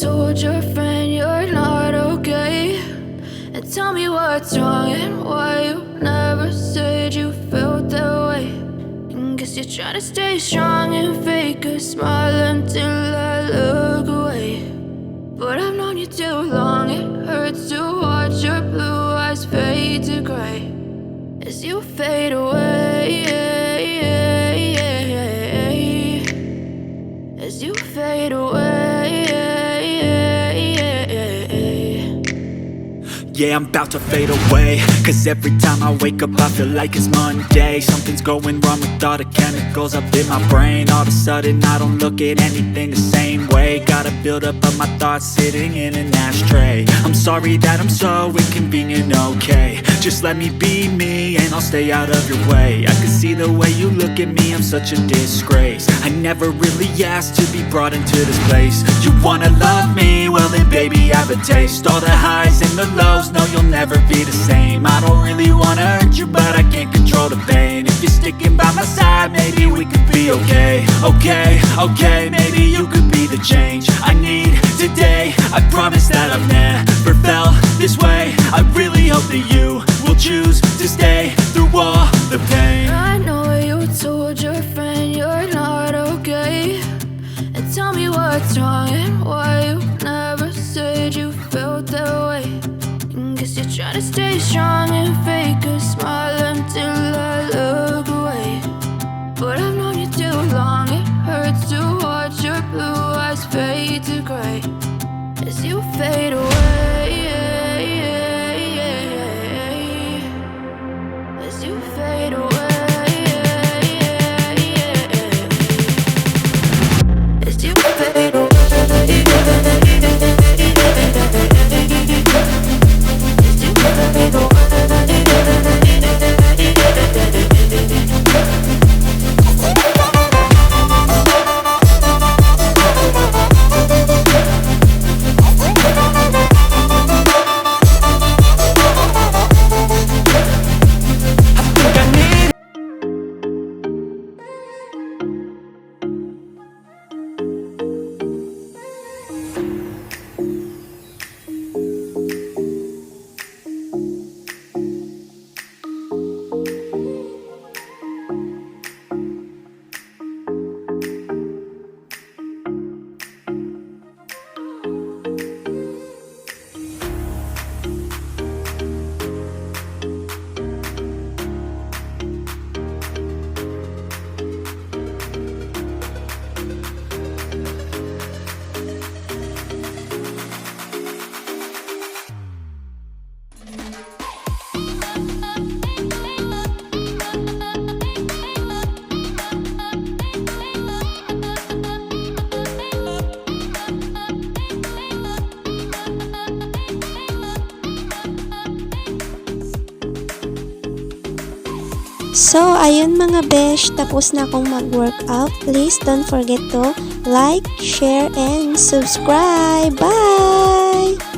told your friend you're not okay, and tell me what's wrong and why you never said you felt that way. And guess you're trying to stay strong and fake a smile until I look away. But I've known you too long, it hurts to watch your blue eyes fade to gray as you fade away, as you fade away. Yeah, I'm about to fade away, cause every time I wake up I feel like it's Monday. Something's going wrong with all the chemicals up in my brain. All of a sudden I don't look at anything the same way. Gotta build up of my thoughts sitting in an ashtray. I'm sorry that I'm so inconvenient, okay. Just let me be me and I'll stay out of your way. I can see the way you look at me, I'm such a disgrace. I never really asked to be brought into this place. You wanna love me? Well then baby I have a taste. All the highs and the lows, no you'll never be the same. I don't really wanna hurt you but I can't control the pain. If you're sticking by my side maybe we could be okay. Okay, maybe you could be the change I need today. I promise that I've never felt this way. I really hope that you will choose to stay through all the pain. I know you told your friend you're not okay, and tell me what's wrong and why you never said you felt that way. And guess you're trying to stay strong and fake a smile until I look away. But I've known you too long, it hurts to watch your blue eyes fade to gray as you fade away, as you fade away, as you fade away. So, ayun mga besh, tapos na akong mag-workout. Please don't forget to like, share, and subscribe. Bye!